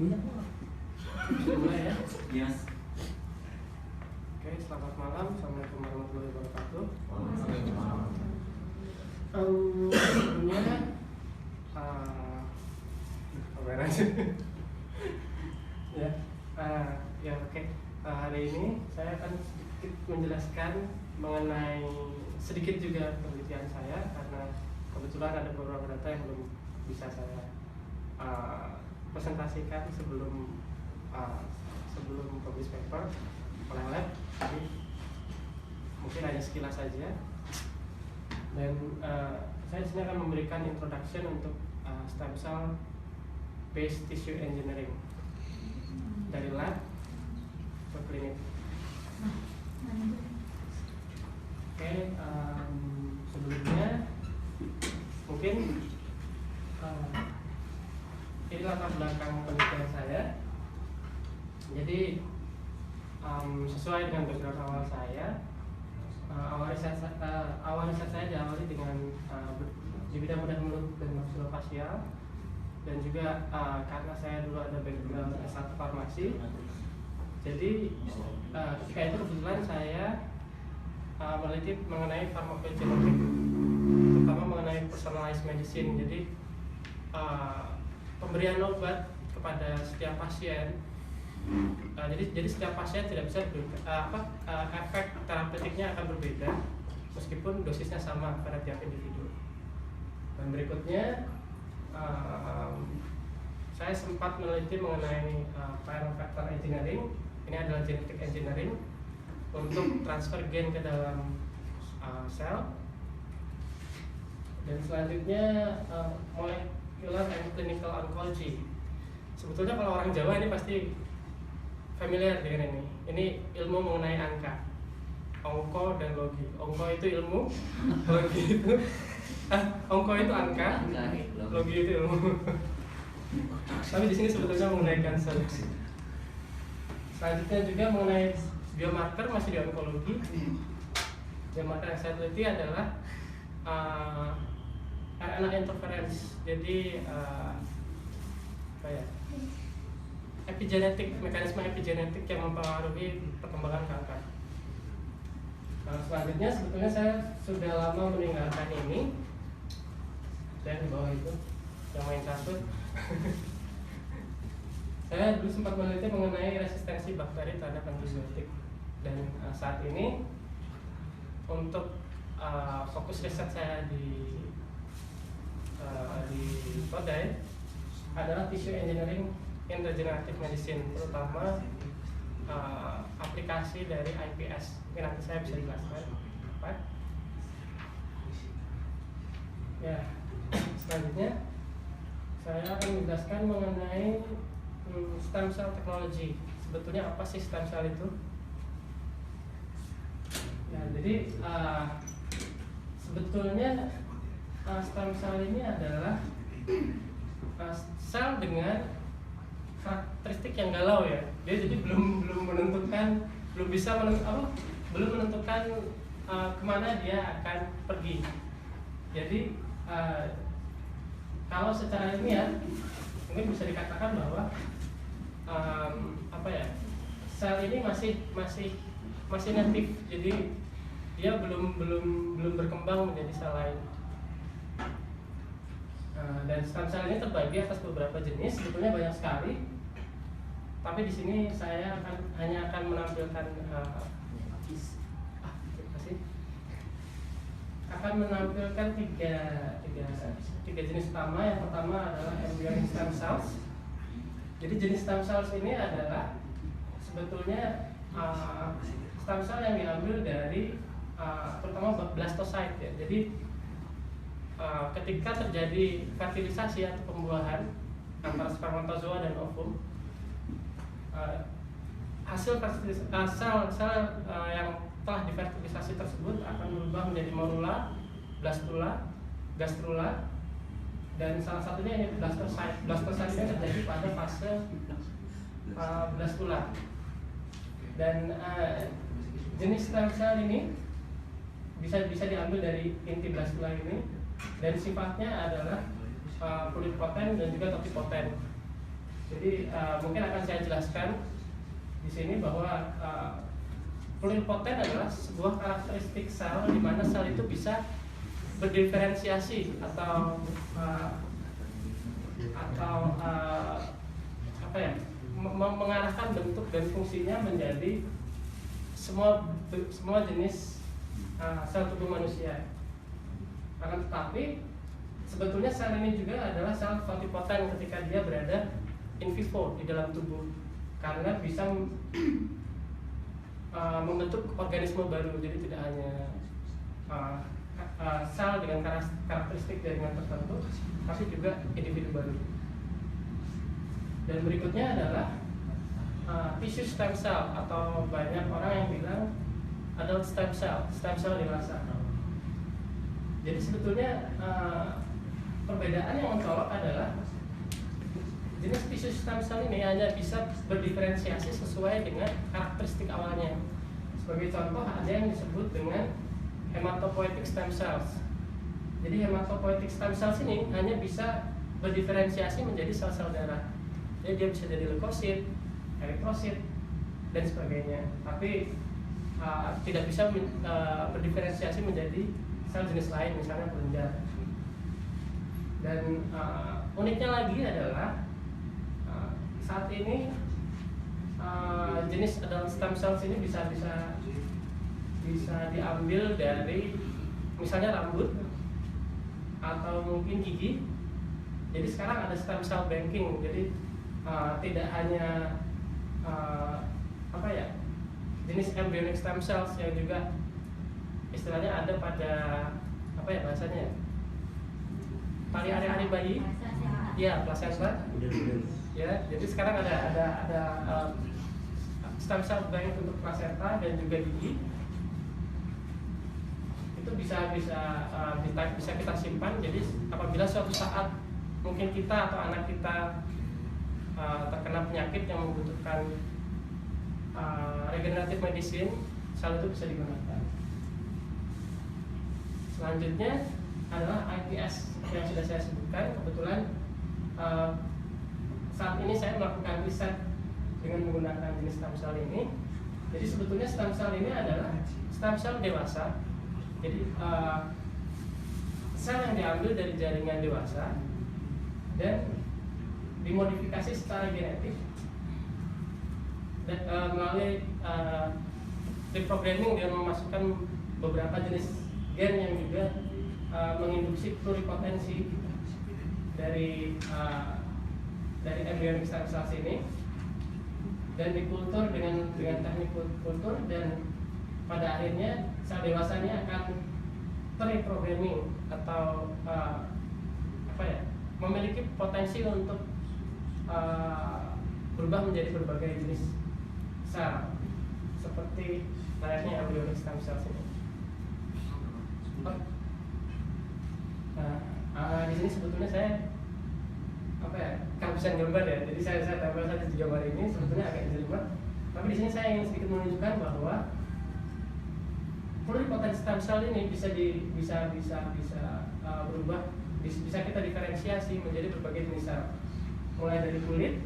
Mulai ya? Yes. Oke, selamat malam. Assalamualaikum warahmatullahi wabarakatuh. Sebelumnya apa aja? Ya, oke. Hari ini saya akan sedikit menjelaskan mengenai sedikit juga penelitian saya, karena kebetulan ada beberapa data yang belum bisa saya presentasikan sebelum publish paper oleh lab, jadi mungkin hanya sekilas saja. Dan saya di sini akan memberikan introduction untuk stem cell based tissue engineering dari lab ke klinik. Oke, sebelumnya mungkin ini latar belakang penelitian saya. Jadi sesuai dengan background awal saya, awal riset saya diawali dengan di bidang bedah mulut dan maksilofasial, dan juga karena saya dulu ada background S1 farmasi. Jadi ketika itu kebetulan saya meneliti mengenai farmakogenetik, terutama mengenai personalized medicine. Jadi pemberian obat kepada setiap pasien. Jadi setiap pasien tidak bisa efek terapeutiknya akan berbeda meskipun dosisnya sama pada tiap individu. Dan berikutnya saya sempat meneliti mengenai viral vector engineering. Ini adalah genetic engineering untuk transfer gen ke dalam sel. Dan selanjutnya molecular and clinical oncology. Sebetulnya kalau orang Jawa ini pasti familiar dengan ini. Ini ilmu mengenai angka, ongko dan logi. Ongko itu ilmu, logi itu ongko itu angka, logi itu ilmu. Tapi di sini sebetulnya mengenai kanker. Selanjutnya juga mengenai biomarker, masih di onkologi. Biomarker yang saya teliti adalah RNA interference. Jadi mekanisme epigenetik yang mempengaruhi perkembangan kanker. Selanjutnya sebetulnya saya sudah lama meninggalkan ini, dan di bawah itu yang main catur. Saya dulu sempat meneliti mengenai resistensi bakteri terhadap antibiotik, dan saat ini untuk fokus riset saya di Kodai adalah tissue engineering in regenerative medicine, terutama aplikasi dari iPS. Mungkin nanti saya bisa jelaskan apa. Ya, selanjutnya saya akan menjelaskan mengenai stem cell technology. Sebetulnya apa sih stem cell itu? Ya, jadi sebetulnya stem cell ini adalah sel dengan karakteristik yang galau ya. Dia jadi belum menentukan, belum menentukan kemana dia akan pergi. Jadi kalau secara ilmiah mungkin bisa dikatakan bahwa sel ini masih natif. Jadi dia belum berkembang menjadi sel lain. Dan stem cell ini terbagi atas beberapa jenis, sebetulnya banyak sekali. Tapi di sini saya hanya akan menampilkan tiga jenis utama. Yang pertama adalah embryonic stem cells. Jadi jenis stem cells ini adalah sebetulnya stem cell yang diambil dari terutama blastocyte ya. Jadi ketika terjadi fertilisasi atau pembuahan antara spermatozoa dan ovum, hasil sel yang telah difertilisasi tersebut akan berubah menjadi morula, blastula, gastrula, dan salah satunya ini blastocyte. Blastocyte ini terjadi pada fase blastula. Dan jenis stem cell ini bisa diambil dari inti blastula ini, dan sifatnya adalah pluripoten dan juga totipoten. Jadi mungkin akan saya jelaskan di sini bahwa pluripoten adalah sebuah karakteristik sel di mana sel itu bisa berdiferensiasi atau mengarahkan bentuk dan fungsinya menjadi semua jenis sel tubuh manusia. Akan tetapi sebetulnya sel ini juga adalah sel totipoten ketika dia berada in vivo di dalam tubuh, karena bisa membentuk organisme baru. Jadi tidak hanya sel dengan karakteristik jaringan tertentu, tapi juga individu baru. Dan berikutnya adalah tissue stem cell, atau banyak orang yang bilang adult stem cell dewasa. Jadi sebetulnya perbedaan yang mencolok adalah jenis tissue stem cell ini hanya bisa berdiferensiasi sesuai dengan karakteristik awalnya. Sebagai contoh, ada yang disebut dengan hematopoietic stem cells. Jadi hematopoietic stem cells ini hanya bisa berdiferensiasi menjadi sel-sel darah. Jadi dia bisa jadi leukosit, eritrosit, dan sebagainya. Tapi tidak bisa berdiferensiasi menjadi sel jenis lain, misalnya kelenjar. Dan uniknya lagi adalah saat ini jenis adult stem cells ini bisa diambil dari misalnya rambut atau mungkin gigi. Jadi sekarang ada stem cell banking. Jadi tidak hanya jenis embryonic stem cells yang juga istilahnya ada pada bahasanya tali ari-ari bayi, ya plasenta. Ya, jadi sekarang ada stem cell bank untuk plasenta dan juga gigi. Itu bisa kita simpan. Jadi apabila suatu saat mungkin kita atau anak kita terkena penyakit yang membutuhkan regenerative medicine, sel itu bisa digunakan. Selanjutnya adalah iPS yang sudah saya sebutkan. Kebetulan saat ini saya melakukan riset dengan menggunakan jenis stem cell ini. Jadi sebetulnya stem cell ini adalah stem cell dewasa. Jadi sel yang diambil dari jaringan dewasa dan dimodifikasi secara genetik dan melalui reprogramming dengan memasukkan beberapa jenis gen yang juga menginduksi pluripotensi dari embryonic stem cells ini, dan dikultur dengan teknik kultur, dan pada akhirnya sel dewasanya akan terreprogramming atau memiliki potensi untuk berubah menjadi berbagai jenis sel seperti layaknya embryonic stem cells ini. Di sini sebetulnya saya kehabisan gambar ya, jadi saya tambah saja di gambar ini, sebetulnya agak jelimet. Tapi di sini saya ingin sedikit menunjukkan bahwa pluripotent stem cell ini bisa berubah, bisa kita diferensiasi menjadi berbagai jenis sel, mulai dari kulit,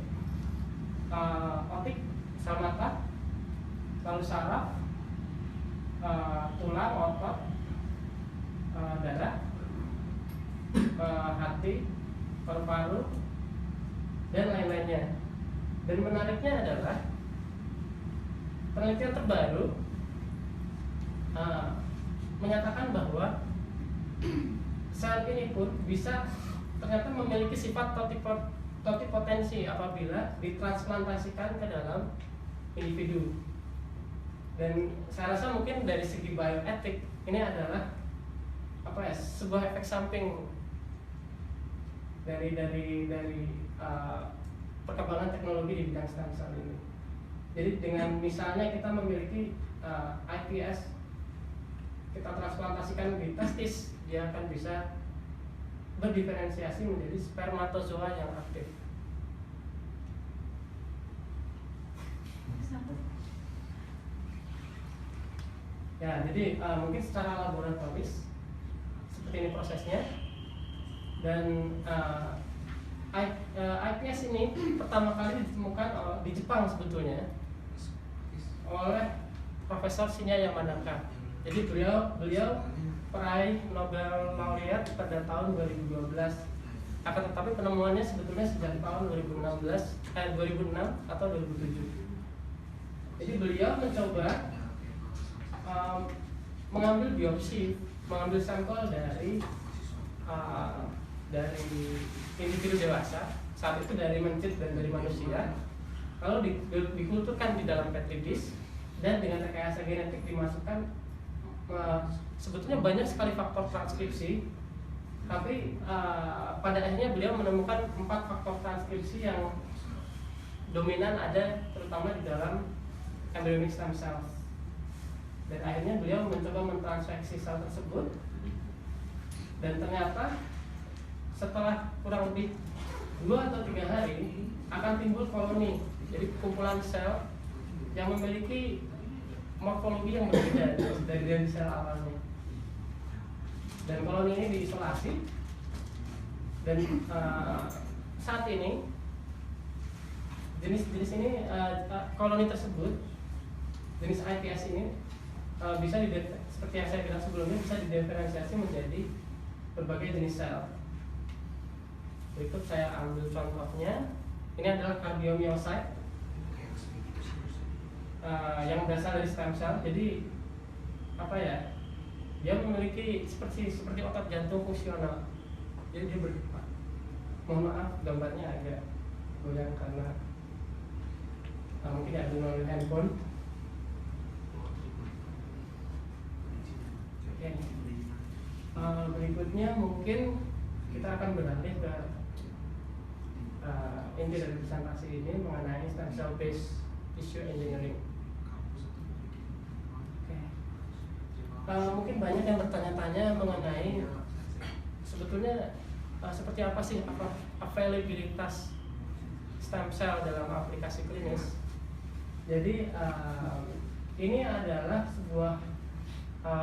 otik, sel mata, lalu saraf, tulang, otot, darah, hati, paru-paru, dan lain-lainnya. Dan menariknya adalah penelitian terbaru menyatakan bahwa sel ini pun bisa ternyata memiliki sifat totipotensi apabila ditransplantasikan ke dalam individu. Dan saya rasa mungkin dari segi bioetik ini adalah sebuah efek samping dari perkembangan teknologi di bidang stem cell ini. Jadi dengan misalnya kita memiliki iPS, kita transplantasikan di testis, dia akan bisa berdiferensiasi menjadi spermatozoa yang aktif. Ya, jadi mungkin secara laboratoris seperti ini prosesnya. Dan iPS ini pertama kali ditemukan di Jepang sebetulnya oleh Profesor Shinya Yamanaka. Jadi beliau peraih Nobel laureat pada tahun 2012. Akan tetapi penemuannya sebetulnya sejak tahun 2006 atau 2007. Jadi beliau mencoba mengambil biopsi, mengambil sampel dari individu dewasa, saat itu dari mencit dan dari manusia, lalu dikulturkan di dalam petri dish dan dengan rekayasa genetik dimasukkan. Sebetulnya banyak sekali faktor transkripsi, tapi pada akhirnya beliau menemukan 4 faktor transkripsi yang dominan ada terutama di dalam embryonic stem cells. Dan akhirnya beliau mencoba mentransfeksi sel tersebut, dan ternyata setelah kurang lebih 2 atau 3 hari akan timbul koloni, jadi kumpulan sel yang memiliki morfologi yang berbeda dari sel awalnya. Dan koloni ini diisolasi, dan saat ini jenis ini koloni tersebut, jenis iPS ini bisa seperti yang saya bilang sebelumnya, bisa didiferensiasi menjadi berbagai jenis sel. Berikut saya ambil contohnya. Ini adalah cardiomyocyte yang berasal dari stem cell. Jadi apa ya? Dia memiliki seperti otot jantung fungsional. Jadi dia bergerak. Mohon maaf gambarnya agak goyang karena mungkin ada melalui handphone. Oke. Berikutnya mungkin kita akan beralih ke inti dari presentasi ini mengenai stem cell based tissue engineering. Mungkin banyak yang bertanya-tanya mengenai sebetulnya seperti apa sih availabilitas stem cell dalam aplikasi klinis. Jadi ini adalah sebuah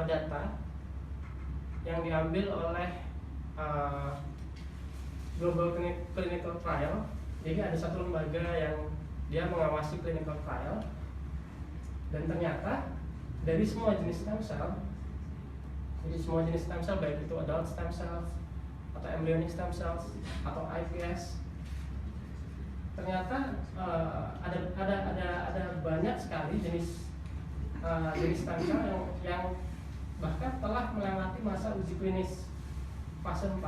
data yang diambil oleh Global Clinical Trial. Jadi ada satu lembaga yang dia mengawasi clinical trial, dan ternyata dari semua jenis stem cell, jadi semua jenis stem cell, baik itu adult stem cells atau embryonic stem cells atau iPS, ternyata ada banyak sekali jenis stem cell yang bahkan telah melewati masa uji klinis fase 4.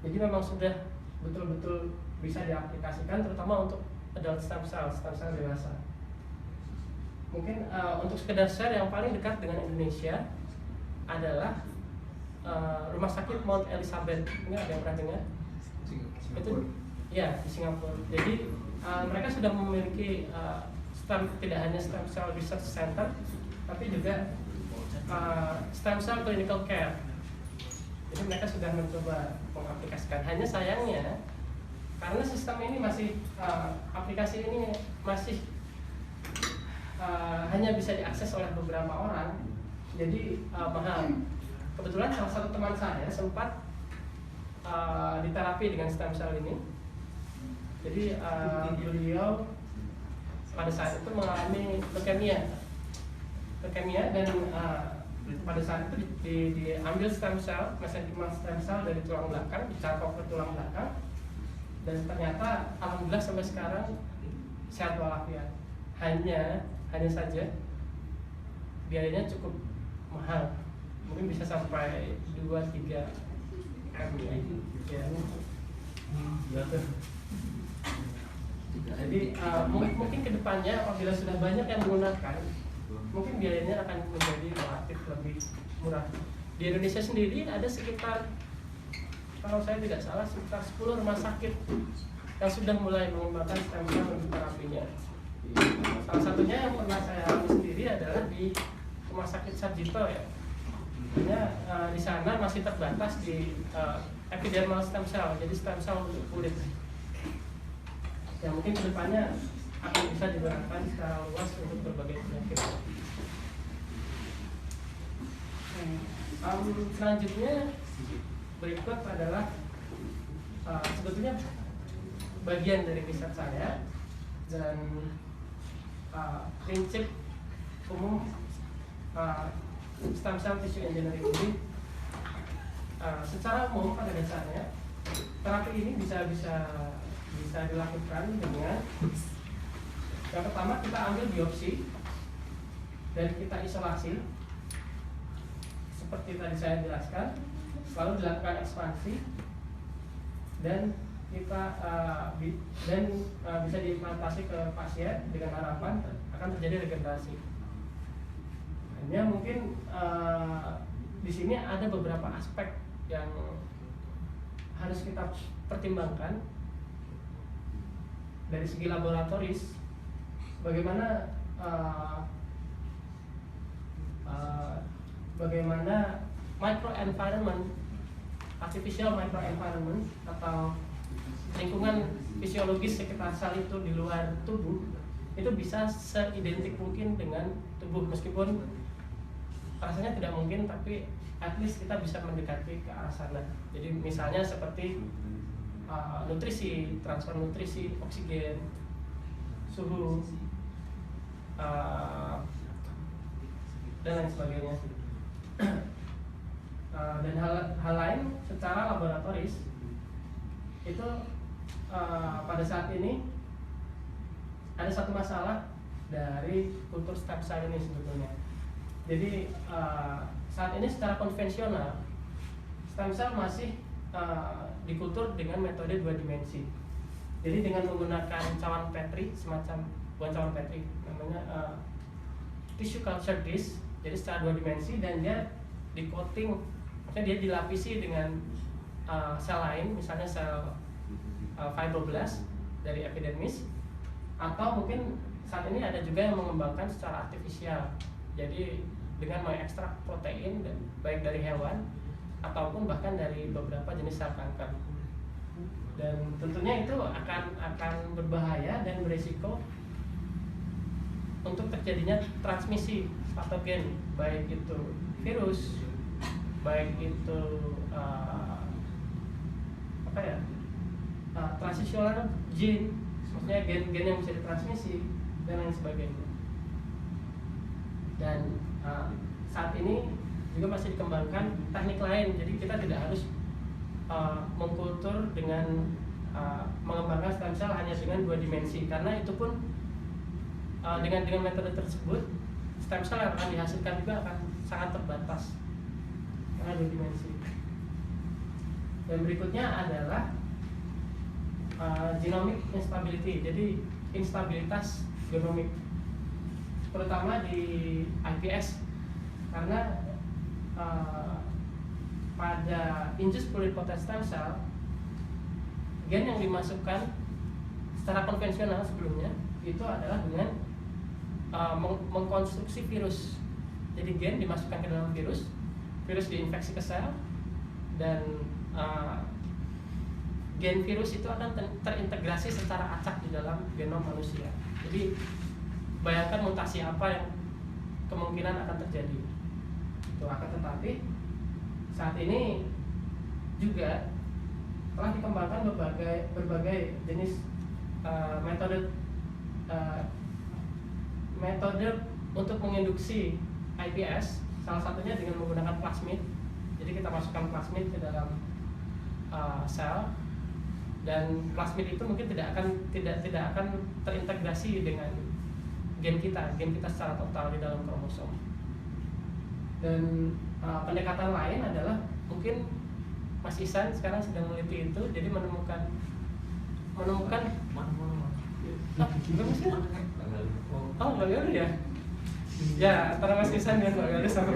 Jadi memang sudah betul-betul bisa diaplikasikan, terutama untuk adult stem cell dewasa. Mungkin untuk sekedar share, yang paling dekat dengan Indonesia adalah Rumah Sakit Mount Elizabeth. Ini ada yang pernah dengar? Itu ya di Singapura. Jadi mereka sudah memiliki tidak hanya stem cell research center, tapi juga stem cell clinical care. Jadi mereka sudah mencoba mengaplikasikan. Hanya sayangnya karena sistem ini masih aplikasi ini masih hanya bisa diakses oleh beberapa orang, jadi mahal. Kebetulan salah satu teman saya sempat diterapi dengan stem cell ini. Jadi beliau pada saat itu mengalami leukemia dan pada saat itu diambil stem cell, mesenchymal stem cell dari tulang belakang, dicangkok ke tulang belakang, dan ternyata alhamdulillah sampai sekarang sehat walafiat. Hanya saja biayanya cukup mahal, mungkin bisa sampai 2-3 M ya. Jadi mungkin kedepannya apabila sudah banyak yang menggunakan, mungkin biayanya akan menjadi relatif lebih murah. Di Indonesia sendiri ada sekitar, kalau saya tidak salah, sekitar 10 rumah sakit yang sudah mulai mengembangkan stem cell untuk terapinya. Salah satunya yang pernah saya alami sendiri adalah di Rumah Sakit Sarjito ya. Hanya di sana masih terbatas di epidermal stem cell, jadi stem cell untuk kulit. Yang mungkin kedepannya akan bisa digunakan secara luas untuk berbagai penyakit. Selanjutnya berikut adalah sebetulnya bagian dari riset saya, dan prinsip umum stem cell tissue engineering ini secara umum pada dasarnya terapi ini bisa dilakukan dengan yang pertama kita ambil biopsi dan kita isolasi seperti tadi saya jelaskan, lalu dilakukan ekspansi dan kita bisa diimplantasi ke pasien dengan harapan akan terjadi regenerasi. Hanya mungkin di sini ada beberapa aspek yang harus kita pertimbangkan dari segi laboratoris, bagaimana microenvironment, artificial microenvironment atau lingkungan fisiologis sekitar sel itu di luar tubuh itu bisa seidentik mungkin dengan tubuh, meskipun rasanya tidak mungkin, tapi at least kita bisa mendekati ke arah sana. Jadi misalnya seperti nutrisi, transfer nutrisi, oksigen, suhu, dan lain sebagainya. Dan hal lain secara laboratoris itu pada saat ini ada satu masalah dari kultur stem cell ini sebetulnya. Jadi saat ini secara konvensional stem cell masih dikultur dengan metode 2 dimensi. Jadi dengan menggunakan cawan Petri, semacam bukan cawan Petri, namanya tissue culture dish. Jadi secara 2 dimensi, dan dia di coating, maksudnya dia dilapisi dengan sel lain, misalnya sel fibroblast dari epidermis, atau mungkin saat ini ada juga yang mengembangkan secara artifisial. Jadi dengan mengekstrak protein baik dari hewan ataupun bahkan dari beberapa jenis sel kanker. Dan tentunya itu akan berbahaya dan berisiko untuk terjadinya transmisi patogen, baik itu virus, baik itu transitional gene, maksudnya gen-gen yang bisa ditransmisi dan lain sebagainya. Dan saat ini juga masih dikembangkan teknik lain, jadi kita tidak harus mengkultur dengan mengembangkan stem cell hanya dengan 2 dimensi, karena itu pun dengan metode tersebut stem cell yang akan dihasilkan juga akan sangat terbatas karena 2 dimensi. Dan berikutnya adalah genomic instability, jadi instabilitas genomik, terutama di iPS, karena pada induced pluripotent stem cell gen yang dimasukkan secara konvensional sebelumnya itu adalah dengan mengkonstruksi virus. Jadi gen dimasukkan ke dalam virus diinfeksi ke sel, dan gen virus itu akan terintegrasi secara acak di dalam genom manusia. Jadi bayangkan mutasi apa yang kemungkinan akan terjadi. Itu akan tetapi saat ini juga telah dikembangkan berbagai jenis metode untuk menginduksi iPS, salah satunya dengan menggunakan plasmid. Jadi kita masukkan plasmid ke dalam sel, dan plasmid itu mungkin tidak akan terintegrasi dengan gen kita secara total di dalam kromosom. Dan pendekatan lain adalah mungkin Mas Ihsan sekarang sedang meneliti itu, jadi menemukan Mbak Galuh ya? Ya, antara Mas Ihsan dan Mbak Galuh sama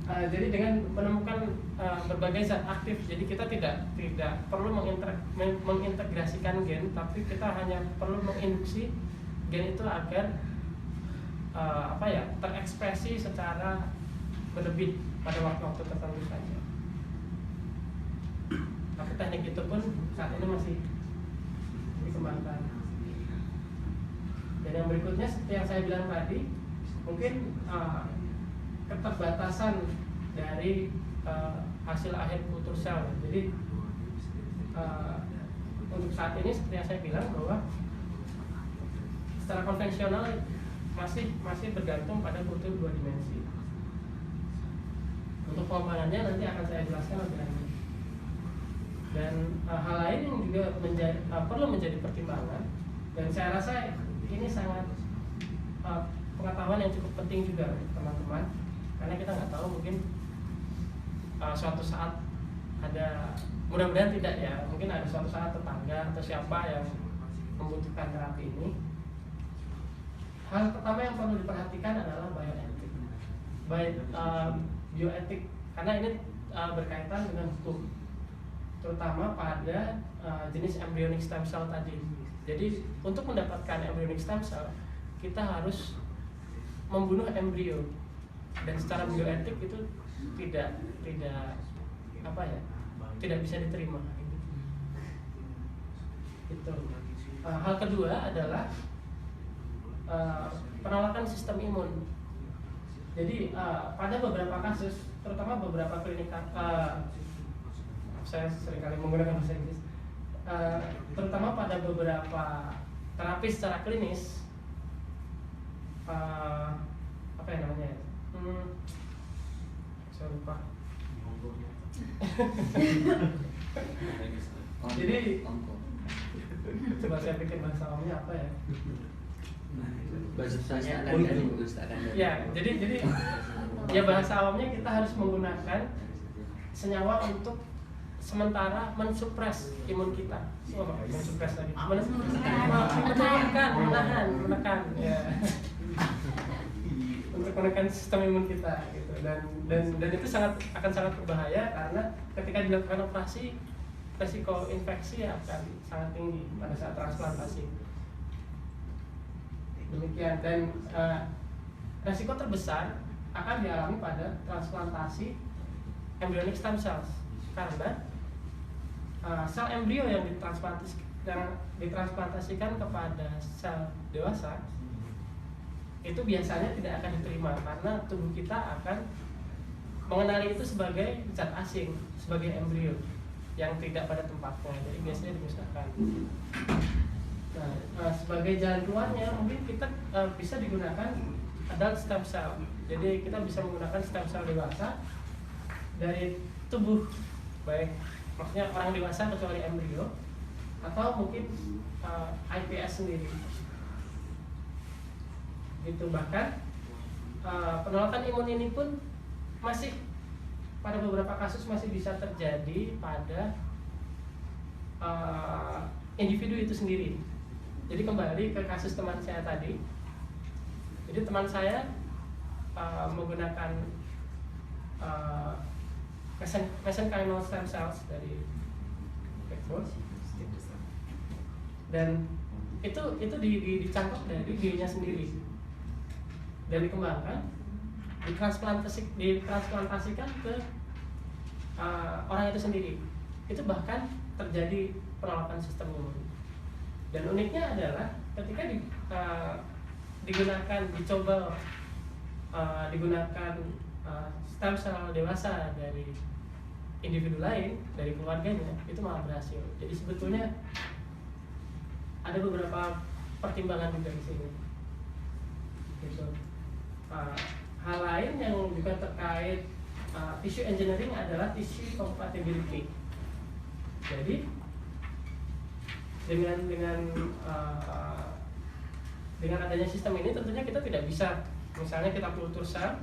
jadi dengan menemukan berbagai zat aktif, jadi kita tidak perlu mengintegrasikan gen, tapi kita hanya perlu menginduksi gen itu agar terekspresi secara berlebih pada waktu-waktu tertentu saja. Tapi teknik itu pun saat ini masih dikembangkan. Dan yang berikutnya seperti yang saya bilang tadi, mungkin keterbatasan dari hasil akhir kultur sel. Jadi untuk saat ini seperti yang saya bilang bahwa secara konvensional masih bergantung pada kultur 2 dimensi. Untuk pengembangannya nanti akan saya jelaskan lebih lanjut. Dan hal lain yang juga perlu menjadi pertimbangan, dan saya rasa ini sangat pengetahuan yang cukup penting juga teman-teman, karena kita nggak tahu mungkin suatu saat ada, mudah-mudahan tidak ya, mungkin ada suatu saat tetangga atau siapa yang membutuhkan terapi ini. Hal pertama yang perlu diperhatikan adalah bioetik. Bioetik karena ini berkaitan dengan hukum, terutama pada jenis embryonic stem cell tadi. Jadi untuk mendapatkan embryonic stem cell kita harus membunuh embrio, dan secara bioetik itu tidak bisa diterima. Itu. Hal kedua adalah penolakan sistem imun. Jadi pada beberapa kasus, terutama beberapa klinik, saya seringkali menggunakan bahasa Inggris, terutama pada beberapa terapi secara klinis, apa ya namanya? Saya lupa. Jadi coba saya pikir bahasa awamnya apa ya? Bahasanya ya, jadi ya bahasa awamnya kita harus menggunakan senyawa untuk sementara mensupres imun kita. Mensupres lagi. Menekan ya. Untuk menekan sistem imun kita gitu. Dan itu akan sangat berbahaya, karena ketika dilakukan operasi resiko infeksi akan sangat tinggi pada saat transplantasi. Demikian, dan resiko terbesar akan dialami pada transplantasi embryonic stem cells, karena sel embrio yang ditransplantasikan kepada sel dewasa itu biasanya tidak akan diterima, karena tubuh kita akan mengenali itu sebagai zat asing, sebagai embrio yang tidak pada tempatnya, jadi biasanya dimusnahkan. Nah, sebagai jalan keluarnya mungkin kita bisa digunakan adult stem cell. Jadi kita bisa menggunakan stem cell dewasa dari tubuh, baik maksudnya orang dewasa kecuali embrio, atau mungkin iPS sendiri. Gitu. Bahkan penolakan imun ini pun masih pada beberapa kasus masih bisa terjadi pada individu itu sendiri. Jadi kembali ke kasus teman saya tadi. Jadi teman saya menggunakan mesenchymal stem cells dari backbone, dan itu dicangkok dari dirinya sendiri dan dikembangkan, ditransplantasikan ke orang itu sendiri. Itu bahkan terjadi penolakan sistem imun. Dan uniknya adalah ketika digunakan stem cell dewasa dari individu lain, dari keluarganya, itu malah berhasil. Jadi sebetulnya ada beberapa pertimbangan juga di sini. Gitu. Hal lain yang juga terkait tissue engineering adalah tissue compatibility. Jadi dengan adanya sistem ini tentunya kita tidak bisa, misalnya kita kultur sel,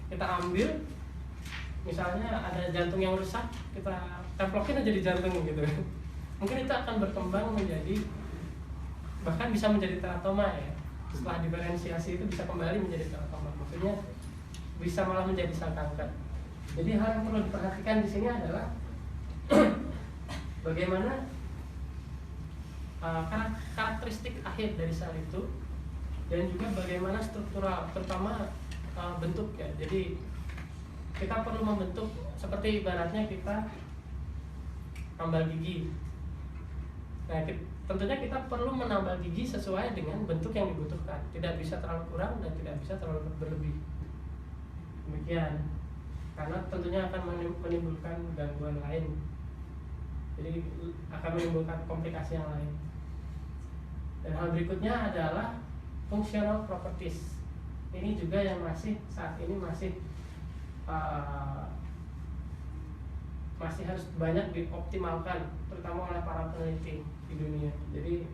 kita ambil, misalnya ada jantung yang rusak, kita templokin aja di jantung gitu. Mungkin itu akan berkembang menjadi, bahkan bisa menjadi teratoma ya. Setelah diferensiasi itu bisa kembali menjadi teratoma. Maksudnya bisa malah menjadi sel kanker. Jadi hal yang perlu diperhatikan di sini adalah bagaimana karakteristik akhir dari sel itu, dan juga bagaimana struktural, terutama bentuk ya. Jadi kita perlu membentuk seperti ibaratnya kita ambal gigi. Nah, tentunya kita perlu menambah gigi sesuai dengan bentuk yang dibutuhkan. Tidak bisa terlalu kurang dan tidak bisa terlalu berlebih. Demikian. Karena tentunya akan menimbulkan gangguan lain. Jadi akan menimbulkan komplikasi yang lain. Dan hal berikutnya adalah functional properties. Ini juga yang saat ini masih harus banyak dioptimalkan, terutama oleh para peneliti di dunia. Jadi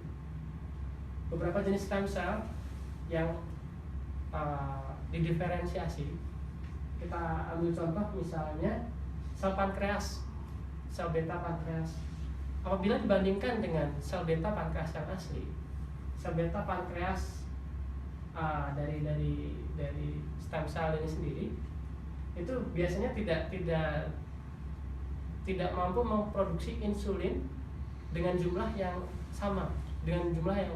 beberapa jenis stem cell yang didiferensiasi, kita ambil contoh misalnya sel pankreas, sel beta pankreas. Apabila dibandingkan dengan sel beta pankreas yang asli, sel beta pankreas dari stem cell ini sendiri itu biasanya tidak mampu memproduksi insulin dengan jumlah yang sama, dengan jumlah yang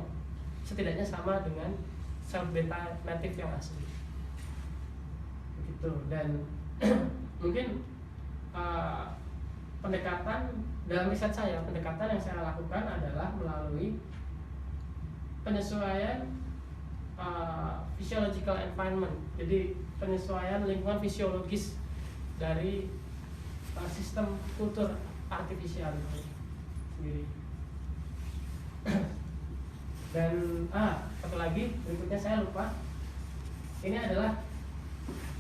setidaknya sama dengan sel beta natif yang asli. Begitu. Dan mungkin pendekatan dalam riset saya, pendekatan yang saya lakukan adalah melalui penyesuaian physiological environment. Jadi penyesuaian lingkungan fisiologis dari sistem kultur artifisial itu sendiri. Dan satu lagi berikutnya saya lupa. Ini adalah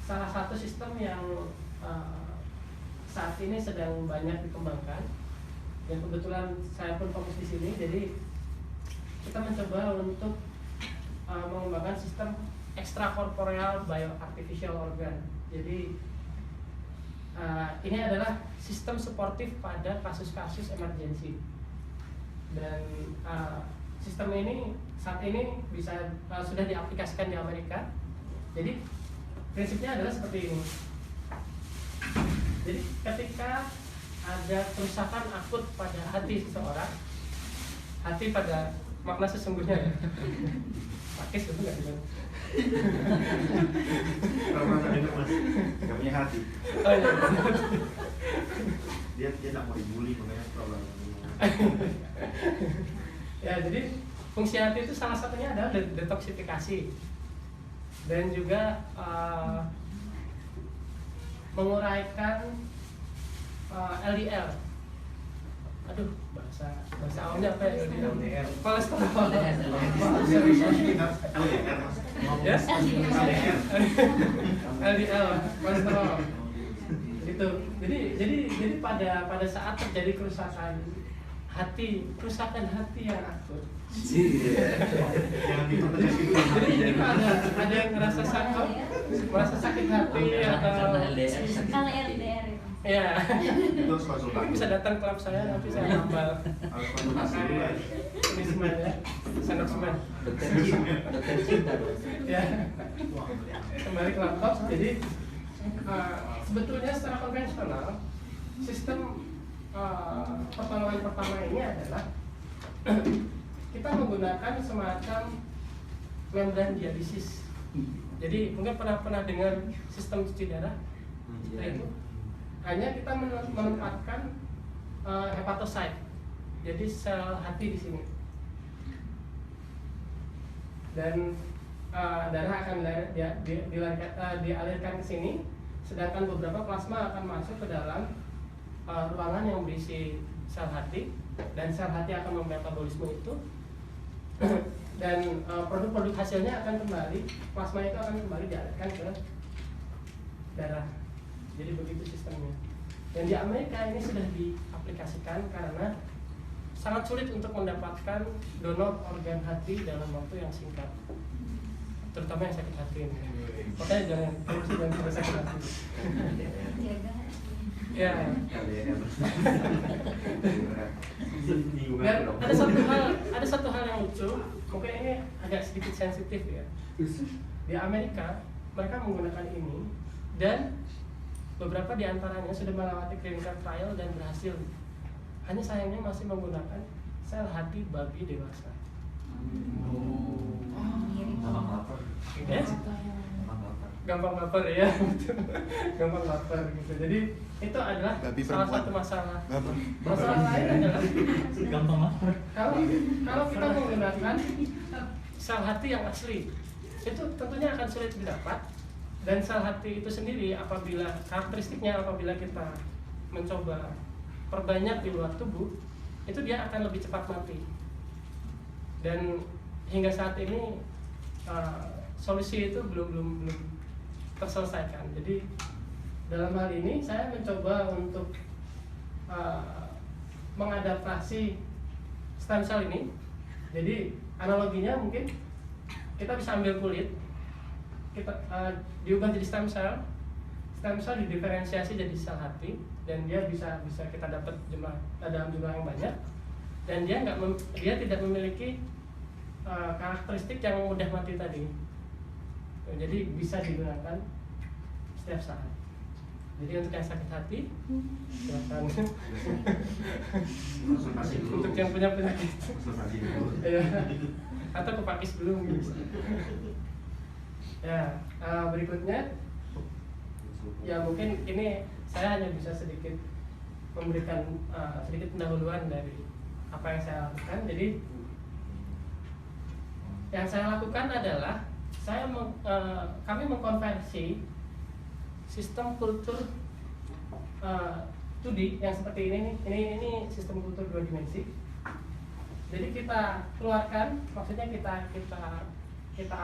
salah satu sistem yang saat ini sedang banyak dikembangkan. Dan kebetulan saya pun fokus di sini. Jadi kita mencoba untuk mengembangkan sistem extracorporeal bioartificial organ. Jadi ini adalah sistem suportif pada kasus-kasus emergensi. Dan sistem ini saat ini sudah diaplikasikan di Amerika. Jadi prinsipnya adalah seperti ini. Jadi ketika ada kerusakan akut pada hati seseorang, hati pada makna sesungguhnya, pakis itu nggak bisa. Pernah dengar mas, nggak punya hati. Oh, iya. Dia tidak mau dibully, makanya problem. Ya, jadi fungsi hati itu salah satunya adalah detoksifikasi dan juga menguraikan LDL. Aduh, bahasa awamnya apa ya? LDL. Kolesterol. Ya? LDL, kolesterol. Gitu. Jadi pada saat terjadi kerusakan hati yang akut. Jadi ada yang merasa sakit hati atau LDR. ya, Itu harus konsultasi. bisa datang ke lab saya, nanti saya hafal. Harus konsultasi dulu ya. Ini semen ya, sendok semen. Dokter cinta dong. Ya, kembali ke laptop. Jadi sebetulnya secara konvensional sistem pertolongan pertama ini adalah kita menggunakan semacam membran dialisis. Jadi mungkin pernah dengar sistem cuci darah? Nah, itu hanya kita menempatkan hepatosit, jadi sel hati di sini, dan darah akan dialirkan ke sini, sedangkan beberapa plasma akan masuk ke dalam ruangan yang berisi sel hati, dan sel hati akan memetabolisme itu, dan produk-produk hasilnya akan kembali, plasma itu akan kembali dialirkan ke darah. Jadi begitu sistemnya. Dan di Amerika ini sudah diaplikasikan karena sangat sulit untuk mendapatkan donor organ hati dalam waktu yang singkat, terutama yang sakit hati ini. Makanya jangan sakit hati. Ya. Dan ada satu hal yang lucu, mungkin ini agak sedikit sensitif ya. Di Amerika mereka menggunakan ini dan beberapa di antaranya sudah melewati clinical trial dan berhasil. Hanya sayangnya masih menggunakan sel hati babi dewasa. Sama kelapa. Yes. Sama kelapa. gampang baper ya, gampang baper gitu. Jadi itu adalah Babi salah perempuan. satu masalah. Baper. Masalah lain adalah Gampang lapar. kalau kita menggunakan sel hati yang asli, itu tentunya akan sulit didapat. Dan sel hati itu sendiri apabila karakteristiknya apabila kita mencoba perbanyak di luar tubuh, itu dia akan lebih cepat mati. Dan hingga saat ini solusi itu belum terselesaikan. Jadi dalam hal ini saya mencoba untuk mengadaptasi stem cell ini. Jadi analoginya mungkin kita bisa ambil kulit, kita diubah jadi stem cell didiferensiasi jadi sel hati, dan dia bisa kita dapat dalam jumlah yang banyak, dan dia tidak memiliki karakteristik yang mudah mati tadi. Jadi bisa digunakan setiap saat. Jadi untuk yang sakit hati, silakan. Konsultasi dulu. Untuk yang punya penyakit, Konsultasi dulu. ya, atau ke pakis dulu bisa. Ya, berikutnya, ya mungkin ini saya hanya bisa sedikit memberikan sedikit pendahuluan dari apa yang saya lakukan. Jadi yang saya lakukan adalah kami mengkonversi sistem kultur 2D yang seperti ini sistem kultur 2 dimensi. Jadi kita keluarkan, maksudnya kita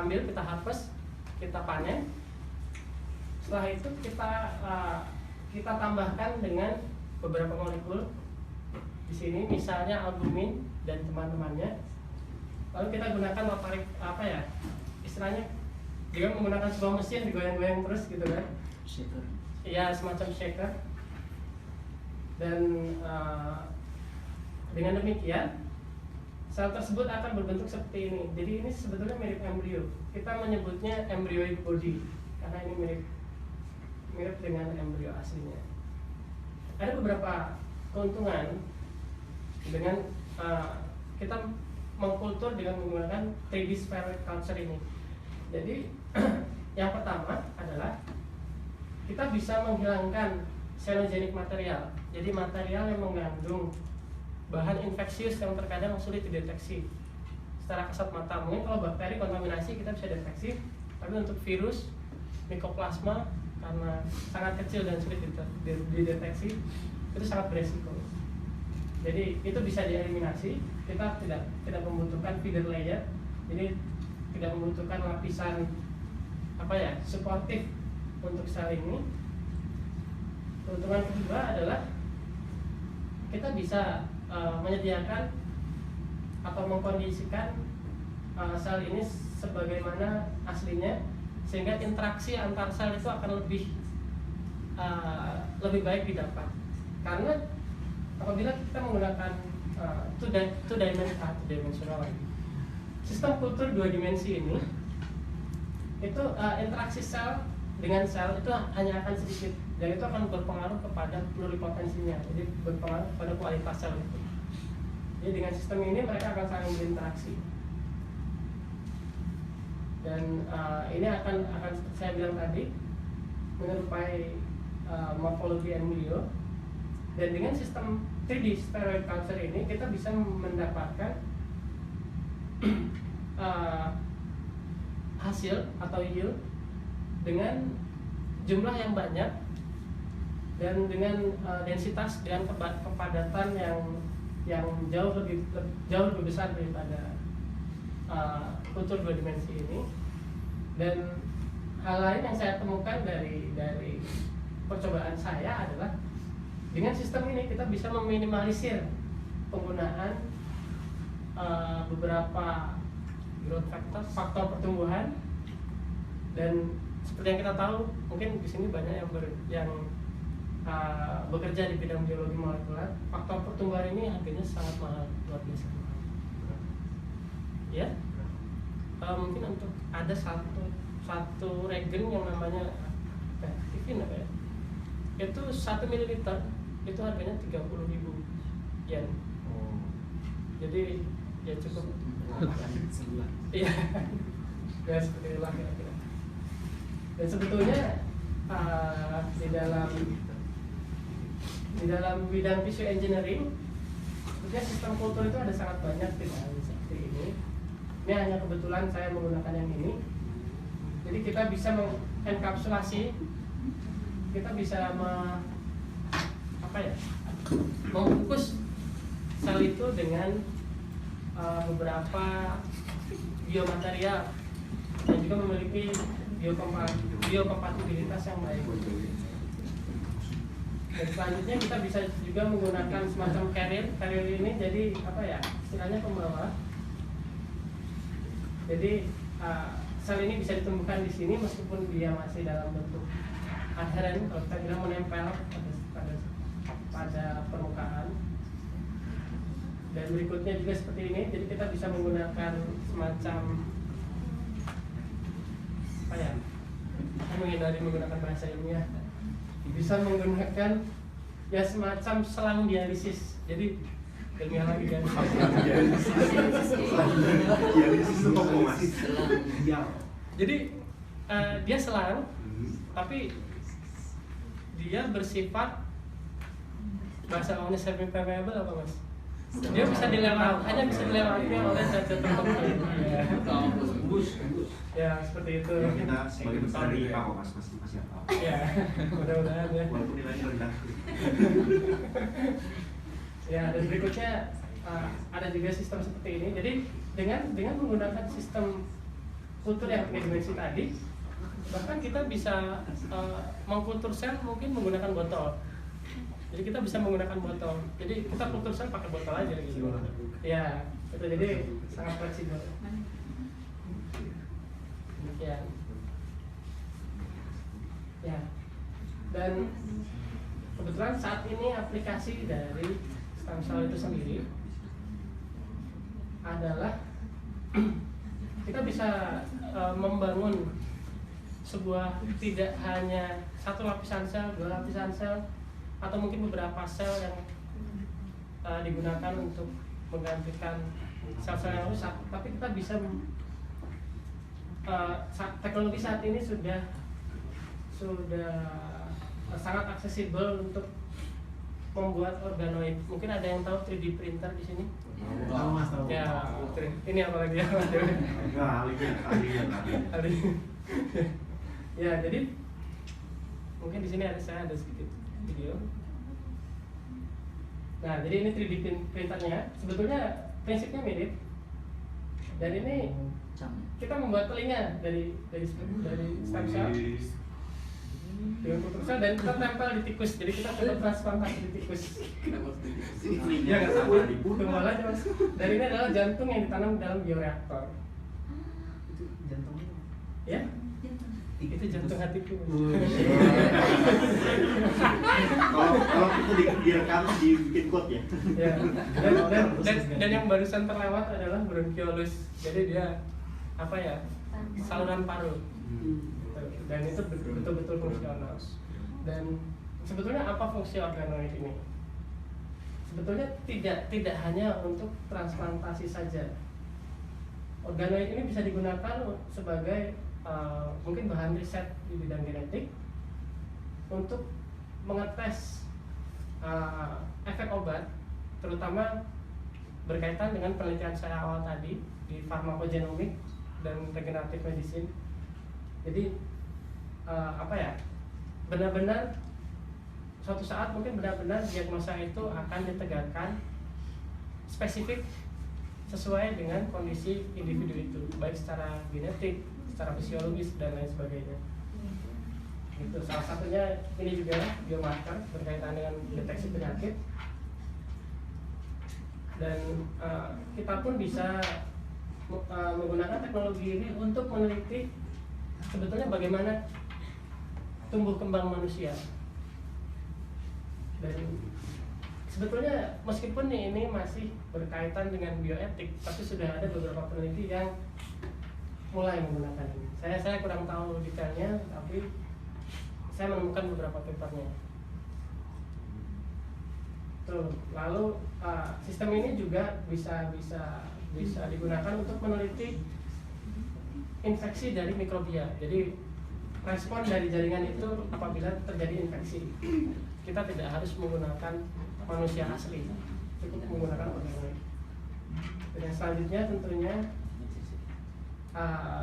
ambil, kita harvest, kita panen. Setelah itu kita tambahkan dengan beberapa molekul di sini, misalnya albumin dan teman-temannya. Lalu kita gunakan istilahnya dia menggunakan sebuah mesin digoyang-goyang terus gitu kan. Shaker. Iya, semacam shaker. Dan dengan demikian sel tersebut akan berbentuk seperti ini. Jadi ini sebetulnya mirip embrio. Kita menyebutnya embryoid body karena ini mirip dengan embrio aslinya. Ada beberapa keuntungan dengan kita mengkultur dengan menggunakan 3D spheroid culture ini. Jadi yang pertama adalah kita bisa menghilangkan xenogenic material. Jadi material yang mengandung bahan infeksius yang terkadang sulit dideteksi secara kasat mata. Mungkin kalau bakteri kontaminasi kita bisa deteksi, tapi untuk virus, mikroplasma karena sangat kecil dan sulit dideteksi, itu sangat beresiko. Jadi itu bisa dieliminasi. Kita tidak membutuhkan feeder layer, jadi tidak membutuhkan lapisan suportif untuk sel ini. Keuntungan kedua adalah kita bisa menyediakan atau mengkondisikan sel ini sebagaimana aslinya, sehingga interaksi antar sel itu akan lebih baik didapat. Karena apabila kita menggunakan two dimensional sistem kultur 2 dimensi ini, itu interaksi sel dengan sel itu hanya akan sedikit, dan itu akan berpengaruh kepada pluripotensinya, jadi berpengaruh pada kualitas sel itu. Jadi dengan sistem ini mereka akan saling berinteraksi, dan ini akan seperti saya bilang tadi menyerupai morfologi embrio. Dan dengan sistem 3D spheroid culture ini kita bisa mendapatkan hasil atau yield dengan jumlah yang banyak dan dengan densitas dengan kepadatan yang jauh lebih besar daripada kultur 2 dimensi ini. Dan hal lain yang saya temukan dari percobaan saya adalah dengan sistem ini kita bisa meminimalisir penggunaan beberapa growth faktor pertumbuhan. Dan seperti yang kita tahu, mungkin di sini banyak yang bekerja di bidang biologi molekuler. Faktor pertumbuhan ini harganya sangat mahal, luar biasa mahal. Ya, mungkin untuk ada satu regen yang namanya tifin itu 1 ml itu harganya 30.000 yen. Jadi ya cukup. Iya. Ya seperti itulah kira-kira. Dan sebetulnya di dalam bidang tissue engineering, sebetulnya sistem kultur itu ada sangat banyak seperti ini. Ini hanya kebetulan saya menggunakan yang ini. Jadi kita bisa mengenkapsulasi, kita bisa membungkus sel itu dengan beberapa biomaterial dan juga memiliki biokompatibilitas yang baik. Dan selanjutnya kita bisa juga menggunakan semacam carrier ini jadi istilahnya pembawa. Jadi sel ini bisa ditumbuhkan di sini meskipun dia masih dalam bentuk adheren, kalau kita bilang menempel pada permukaan. Dan berikutnya juga seperti ini, jadi kita bisa menggunakan semacam menghindari menggunakan bahasa ilmiah, bisa menggunakan semacam selang dialisis. Jadi ilmiah lagi kan. Dialisis itu apa mas? Jadi dia selang, tapi dia bersifat bahasa awalnya semi permeable apa mas? Dia bisa dilewati, hanya bisa dilewati oleh zat-zat tertentu. Ya seperti itu. Ya, kita sebagai besar di IPA kok mas, masih apa? Ya, mudah-mudahan ya. Walaupun nilainya rendah. Ya, dan berikutnya ada juga sistem seperti ini. Jadi dengan menggunakan sistem kultur yang tiga dimensi tadi, bahkan kita bisa mengkultur sel mungkin menggunakan botol. Jadi kita bisa menggunakan botol. Jadi kita kultur sel pakai botol aja gitu. Ya, itu jadi sangat fleksibel. Demikian. Ya. Dan kebetulan saat ini aplikasi dari stem cell itu sendiri adalah kita bisa membangun sebuah tidak hanya satu lapisan sel, dua lapisan sel, atau mungkin beberapa sel yang digunakan untuk menggantikan sel-sel yang rusak, tapi kita bisa teknologi saat ini sudah sangat aksesibel untuk membuat organoid. Mungkin ada yang tahu 3D printer di sini? Tahu mas, tahu. Ya, ini apa lagi ya? Ahli. Ya, jadi mungkin di sini saya ada sedikit video. Nah, jadi ini 3D printernya. Sebetulnya prinsipnya mirip. Dan ini kita membuat telinga dari stem cell dengan kultur sel dan kita tempel di tikus. Jadi kita coba transplantasi di tikus. Iya nggak sama di pun. Tunggu aja mas. Dan ini adalah jantung yang ditanam dalam bioreaktor. Itu jantungnya. Ya? Itu jantung hatiku. Kalau itu direkam dibikin quote ya. Ya. Dan yang barusan terlewat adalah bronchiolus. Jadi dia saluran paru. Dan itu betul-betul fungsional. Dan sebetulnya apa fungsi organoid ini? Sebetulnya tidak hanya untuk transplantasi saja. Organoid ini bisa digunakan sebagai mungkin bahan riset di bidang genetik untuk mengetes efek obat, terutama berkaitan dengan penelitian saya awal tadi di farmakogenomik dan regeneratif medicine. Jadi benar-benar suatu saat mungkin benar-benar diagnosa itu akan ditegakkan spesifik sesuai dengan kondisi individu itu, baik secara genetik, secara fisiologis dan lain sebagainya. Itu salah satunya ini juga biomarker berkaitan dengan deteksi penyakit. Dan kita pun bisa menggunakan teknologi ini untuk meneliti sebetulnya bagaimana tumbuh kembang manusia. Dan sebetulnya meskipun ini masih berkaitan dengan bioetik, tapi sudah ada beberapa peneliti yang mulai menggunakan ini. Saya kurang tahu detailnya, tapi saya menemukan beberapa papernya. Tuh, lalu sistem ini juga bisa digunakan untuk meneliti infeksi dari mikrobia. Jadi respon dari jaringan itu apabila terjadi infeksi. Kita tidak harus menggunakan manusia asli, cukup menggunakan organoid. Dan yang selanjutnya tentunya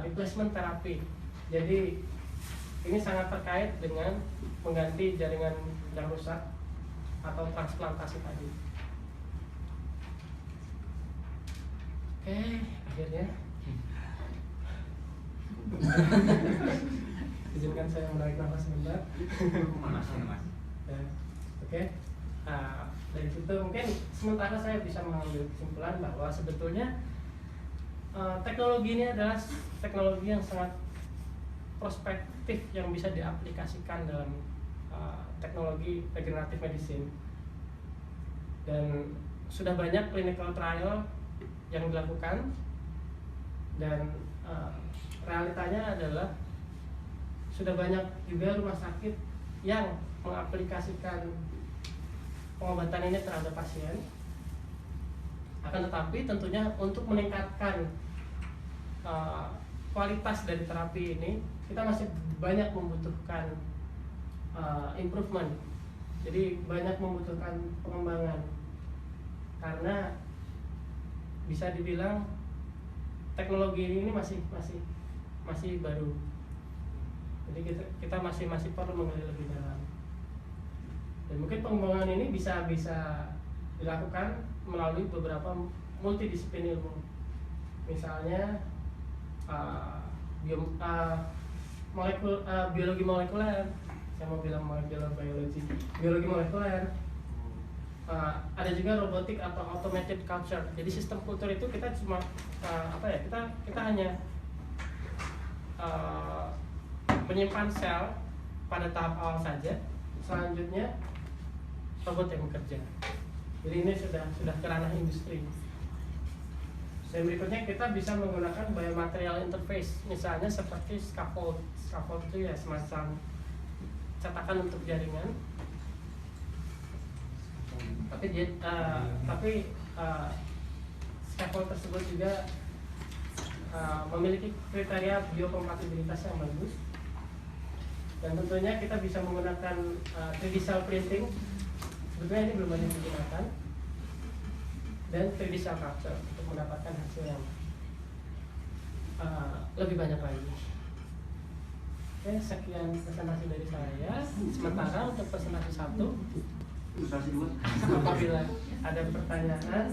replacement terapi. Jadi ini sangat terkait dengan mengganti jaringan yang rusak atau transplantasi tadi. Oke, akhirnya izinkan saya menarik nafas sebentar. Ya, oke. Dari situ mungkin sementara saya bisa mengambil kesimpulan bahwa sebetulnya teknologi ini adalah teknologi yang sangat prospektif yang bisa diaplikasikan dalam teknologi regeneratif medicine, dan sudah banyak clinical trial yang dilakukan, dan realitanya adalah sudah banyak juga rumah sakit yang mengaplikasikan pengobatan ini terhadap pasien. Akan tetapi tentunya untuk meningkatkan kualitas dari terapi ini, kita masih banyak membutuhkan improvement. Jadi banyak membutuhkan pengembangan, karena bisa dibilang teknologi ini masih baru. Jadi kita masih perlu menggali lebih dalam. Dan mungkin pengembangan ini bisa dilakukan melalui beberapa multidisiplin ilmu. Misalnya biologi molekuler, saya mau bilang biologi molekuler. Ada juga robotik atau automated culture. Jadi sistem kultur itu kita cuma kita hanya menyimpan sel pada tahap awal saja. Selanjutnya robot yang bekerja. Jadi ini sudah ke ranah industri. Dan berikutnya kita bisa menggunakan biomaterial interface, misalnya seperti scaffold. Scaffold itu ya semacam cetakan untuk jaringan. Tapi scaffold tersebut juga memiliki kriteria biokompatibilitas yang bagus. Dan tentunya kita bisa menggunakan 3D cell printing. Sebetulnya ini belum banyak digunakan. Dan 3D cell culture untuk mendapatkan hasil yang lebih banyak lagi. Oke, sekian presentasi dari saya. Sementara untuk presentasi 1, Presentasi 2. apabila ada pertanyaan